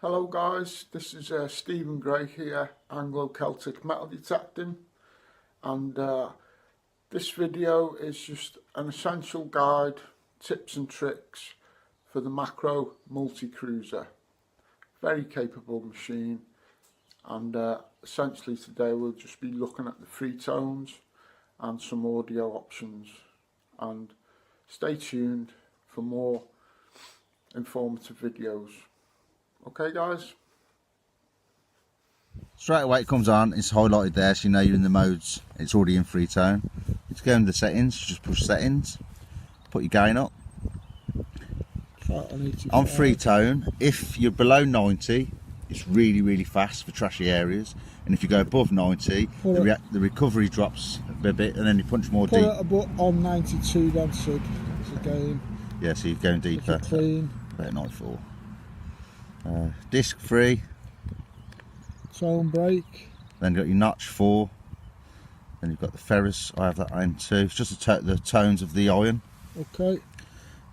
Hello guys, this is Stephen Gray here, Anglo-Celtic metal detecting, and this video is just an essential guide, tips and tricks for the macro multi-cruiser. Very capable machine, and essentially today we'll just be looking at the free tones and some audio options, and stay tuned for more informative videos. Okay guys. Straight away it comes on, it's highlighted there so you know you're in the modes, it's already in free tone. It's going to the settings, just push settings, put your gain up. On free tone, if you're below 90, it's really fast for trashy areas, and if you go above 90, the recovery drops a bit and then you punch more deep. Put it on 92 then, Sid, again. Yeah, so you're going deeper. Clean. About 94. Disc free, tone break, then you've got your notch 4, then you've got the ferrous, I have that on too. It's just the tones of the iron. Okay.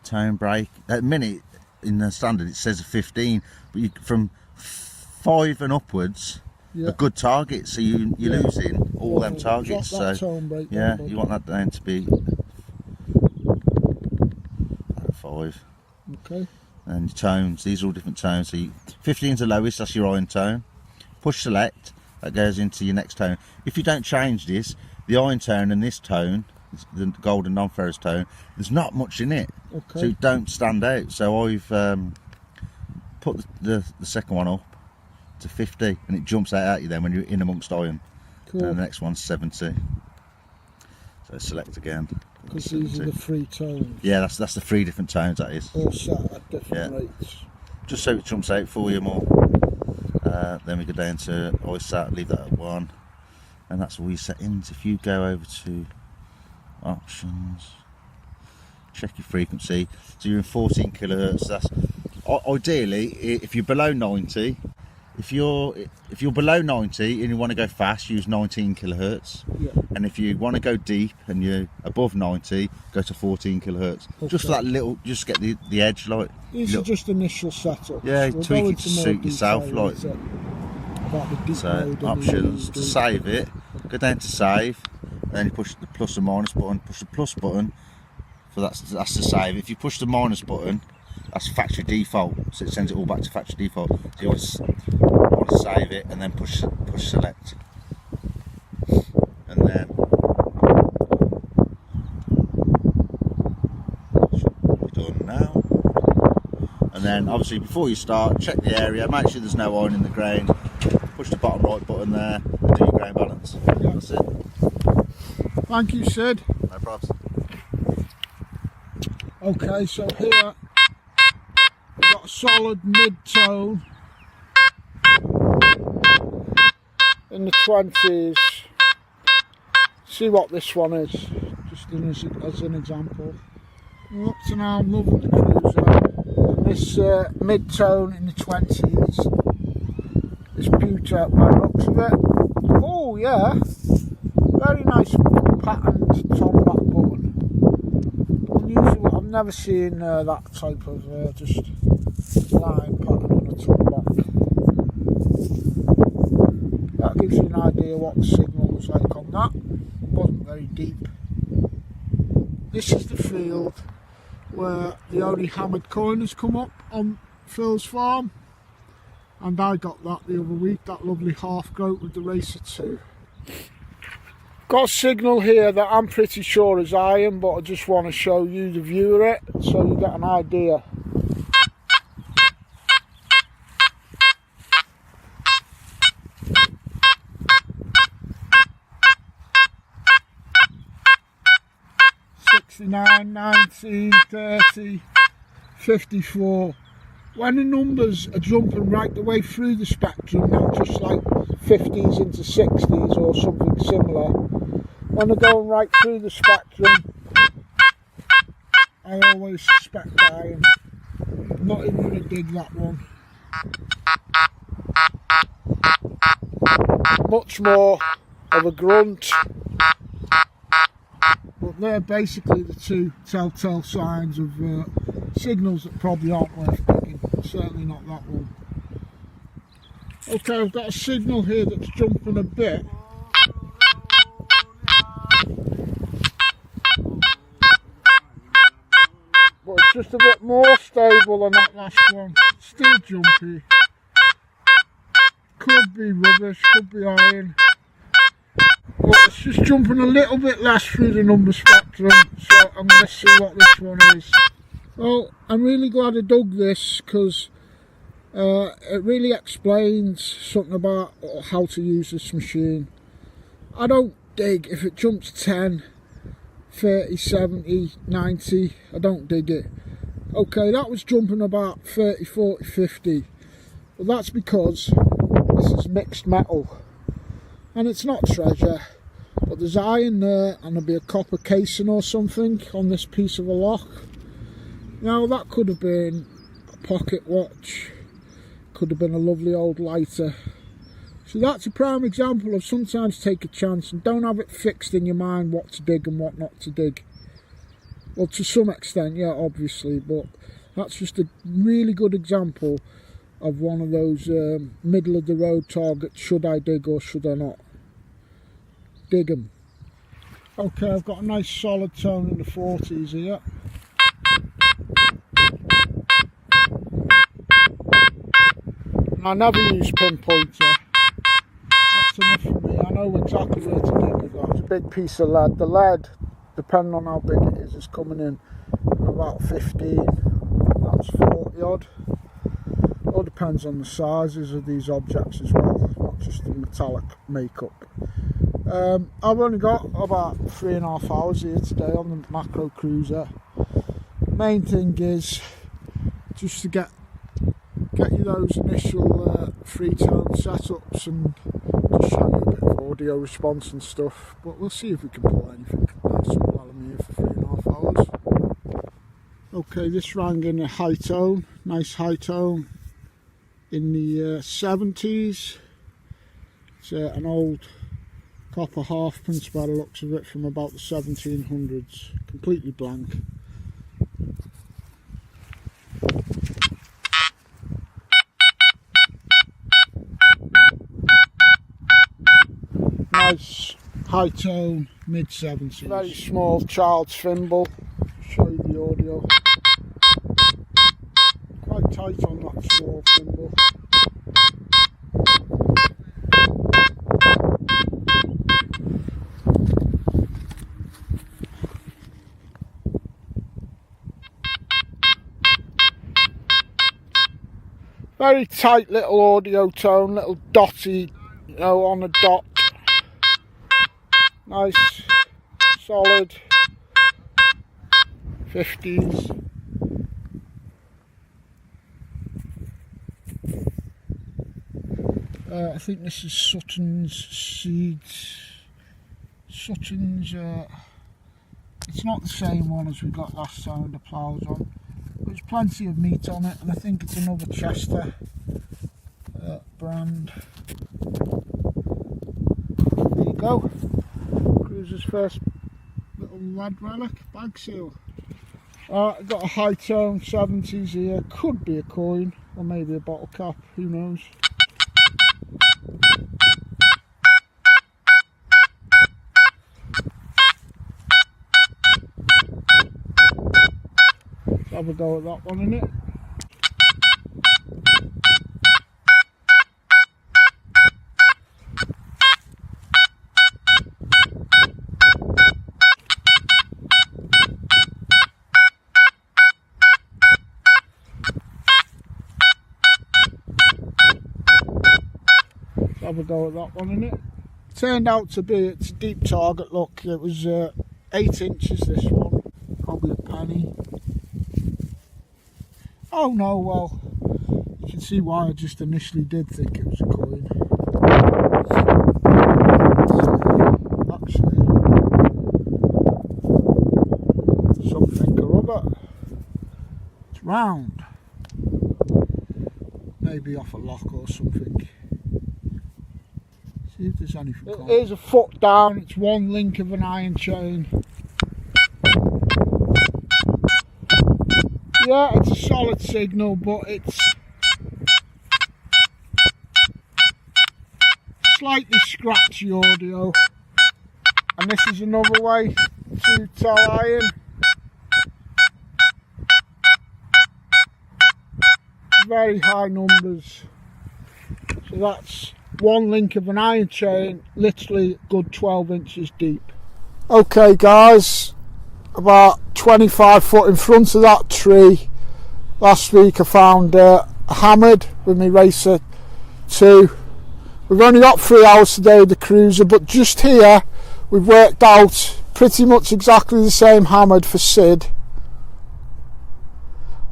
Tone break, at the minute in the standard it says a 15, but from 5 and upwards a good target, so you're losing all them targets. So tone break yeah, you want that down to be 5. Okay. And tones, these are all different tones. So 15 is the lowest, that's your iron tone. Push select, that goes into your next tone. If you don't change this, the iron tone and this tone, the gold and non-ferrous tone, there's not much in it. Okay. So you don't stand out. So I've put the second one up to 50 and it jumps out at you then when you're in amongst iron. Cool. And the next one's 70. So select again. Because these are the free tones. Yeah, that's the 3 different tones, that is. All set at different rates. Just so it jumps out for you more. Then we go down to ISAT, leave that at 1. And that's all your settings. If you go over to options, check your frequency. So you're in 14 kilohertz. That's ideally, if you're below 90, if you're below 90 and you want to go fast, use 19 kilohertz. Yeah. And if you want to go deep and you're above 90, go to 14 kilohertz. Okay. Just for that little, just get the edge, like. These are just initial setups. Yeah, tweak it to suit yourself, like. So options, to save it, go down to save, and then you push the plus and minus button. Push the plus button, for that's to save. If you push the minus button, that's factory default, so it sends it all back to factory default. So you want to save it and then push select, and then should be done now. And then obviously before you start, check the area, make sure there's no iron in the grain. Push the bottom right button there and do your grain balance. Yeah. That's it. Thank you, Sid. No problems. Okay, so here we've got a solid mid-tone in the 20s. See what this one is, just as an example. Up to now I'm loving the cruiser. And this mid-tone in the 20s is pewter by the looks of it. Oh yeah, very nice patterned tom back button. Unusual, I've never seen that type of just line pattern on a tom back. That gives you an idea what the signal was like on that. It wasn't very deep. This is the field where the only hammered coin has come up on Phil's farm, and I got that the other week, that lovely half goat with the racer 2. Got a signal here that I'm pretty sure is iron, but I just want to show you the view of it so you get an idea. $69, $19, $30, $54. When the numbers are jumping right the way through the spectrum, not just like 50s into 60s or something similar, when they're going right through the spectrum, I always suspect iron. I'm not even going to dig that one. Much more of a grunt. But they're basically the 2 telltale signs of signals that probably aren't worth digging. Certainly not that one. Okay, I've got a signal here that's jumping a bit. But it's just a bit more stable than that last one. Still jumpy. Could be rubbish, could be iron. But it's just jumping a little bit less through the number spectrum. So I'm going to see what this one is. Well, I'm really glad I dug this because it really explains something about how to use this machine. I don't dig if it jumps 10, 30, 70, 90, I don't dig it. Okay, that was jumping about 30, 40, 50. Well, that's because this is mixed metal. And it's not treasure, but there's iron there and there'll be a copper casing or something on this piece of a lock. Now that could have been a pocket watch, could have been a lovely old lighter. So that's a prime example of sometimes take a chance and don't have it fixed in your mind what to dig and what not to dig. Well, to some extent, yeah, obviously, but that's just a really good example of one of those middle of the road targets. Should I dig or should I not? Dig 'em. Okay, I've got a nice solid tone in the 40s here. I never use pinpointer. That's enough for me. I know exactly where to dig with that. It's a big piece of lead. The lead, depending on how big it is coming in about 15. That's 40 odd. All depends on the sizes of these objects as well, not just the metallic makeup. I've only got about 3.5 hours here today on the macro cruiser. Main thing is just to get you those initial three-tone setups and just show you a bit of audio response and stuff, but we'll see if we can pull anything nice up while I'm here for 3.5 hours. Okay, this rang in a high tone, nice high tone in the 70s. It's an old copper halfpence by the looks of it from about the 1700s, completely blank. Nice high tone, mid 70s. Very small child's thimble. Show you the audio. Quite tight on that small thimble. Very tight little audio tone, little dotty, you know, on a dot. Nice, solid 50s. I think this is Sutton's seeds. Sutton's, it's not the same one as we got last time with the ploughs on. There's plenty of meat on it, and I think it's another Chester brand. There you go. Cruiser's first little lead relic, bag seal. I've got a high tone 70s here, could be a coin or maybe a bottle cap, who knows. Let's have a go at that one, innit? Have a go at that one, innit? Turned out to be, it's a deep target, look, it was 8 inches this one, probably a penny. Oh no, well, you can see why I just initially did think it was a coin. Actually, something or other. It's round. Maybe off a lock or something. See if there's anything. It is a foot down, it's one link of an iron chain. Yeah, it's a solid signal, but it's slightly scratchy audio, and this is another way to tell iron. Very high numbers. So that's one link of an iron chain, literally a good 12 inches deep. Okay guys, about 25 foot in front of that tree, last week I found a hammered with my Racer 2. We've only got 3 hours today with the cruiser, but just here we've worked out pretty much exactly the same hammered for Sid.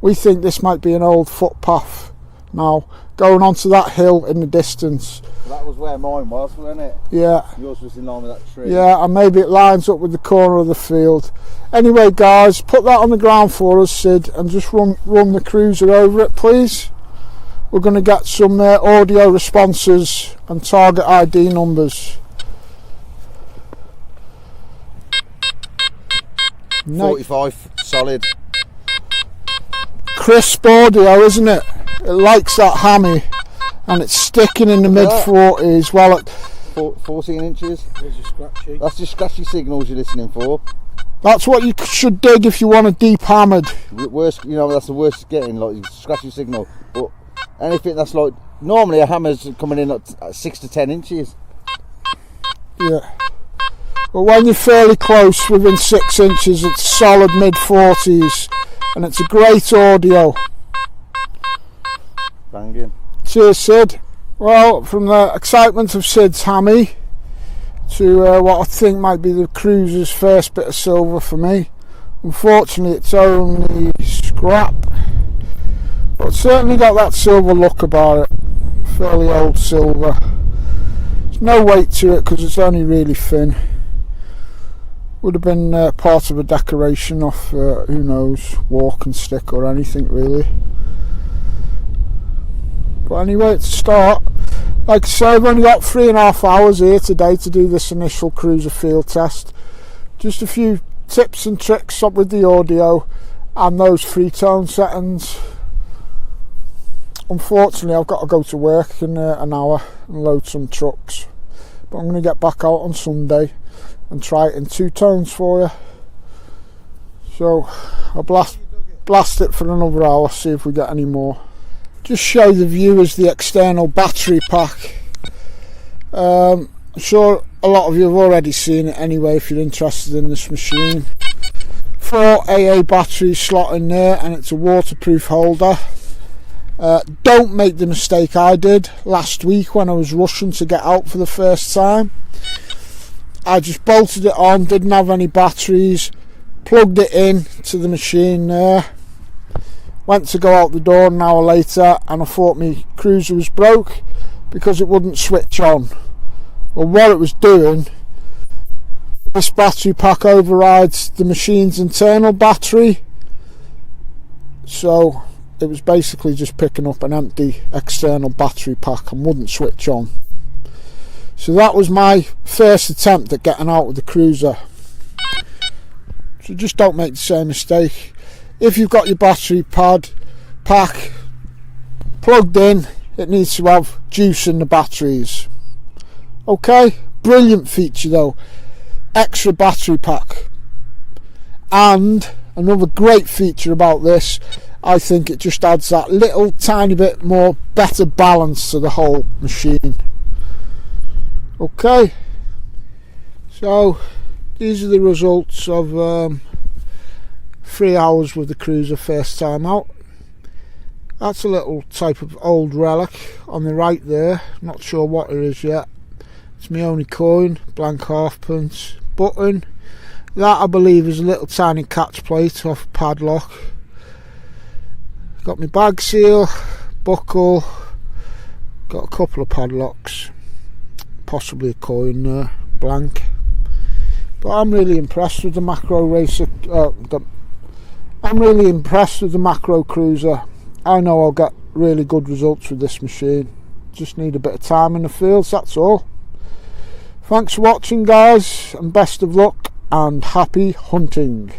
We think this might be an old footpath now, going onto that hill in the distance. That was where mine was, wasn't it? Yeah. Yours was in line with that tree. Yeah, and maybe it lines up with the corner of the field. Anyway guys, put that on the ground for us, Sid, and just run the cruiser over it, please. We're going to get some audio responses and target ID numbers. 45 solid. Crisp audio, isn't it? It likes that hammy, and it's sticking in the mid 40s while at 14 inches. That's just scratchy signals you're listening for. That's what you should dig if you want a deep hammered. Worst, you know, that's the worst it's getting, like scratchy signal. But anything that's like, normally a hammer's coming in at 6 to 10 inches. Yeah. But when you're fairly close, within 6 inches, it's solid mid 40s, and it's a great audio. Banging. Cheers, Sid. Well, from the excitement of Sid's hammy to what I think might be the cruiser's first bit of silver for me, unfortunately it's only scrap, but it's certainly got that silver look about it. Fairly old silver. There's no weight to it because it's only really thin. Would have been part of a decoration off, who knows, walking stick or anything really. But anyway, it's a start. Like I say, I've only got 3.5 hours here today to do this initial cruiser field test. Just a few tips and tricks up with the audio and those free-tone settings. Unfortunately, I've got to go to work in an hour and load some trucks. But I'm going to get back out on Sunday and try it in 2 tones for you. So I'll blast it for another hour, see if we get any more. Just show the viewers the external battery pack. I'm sure a lot of you have already seen it anyway if you're interested in this machine. 4 AA batteries slot in there, and it's a waterproof holder. Don't make the mistake I did last week when I was rushing to get out for the first time. I just bolted it on, didn't have any batteries, plugged it in to the machine there. Went to go out the door an hour later, and I thought my cruiser was broke because it wouldn't switch on. Well, what it was doing, this battery pack overrides the machine's internal battery, so it was basically just picking up an empty external battery pack and wouldn't switch on. So that was my first attempt at getting out with the cruiser. So just don't make the same mistake. If you've got your battery pack plugged in, it needs to have juice in the batteries. Okay, brilliant feature though. Extra battery pack. And another great feature about this, I think it just adds that little tiny bit more better balance to the whole machine. Okay, so these are the results of 3 hours with the cruiser first time out. That's a little type of old relic on the right there, not sure what it is yet. It's my only coin, blank halfpence. Button, that I believe is a little tiny catch plate off a padlock. Got my bag seal, buckle, got a couple of padlocks, possibly a coin there, blank. But I'm really impressed with the macro racer. I'm really impressed with the macro cruiser. I know I'll get really good results with this machine. Just need a bit of time in the fields, that's all. Thanks for watching guys, and best of luck and happy hunting.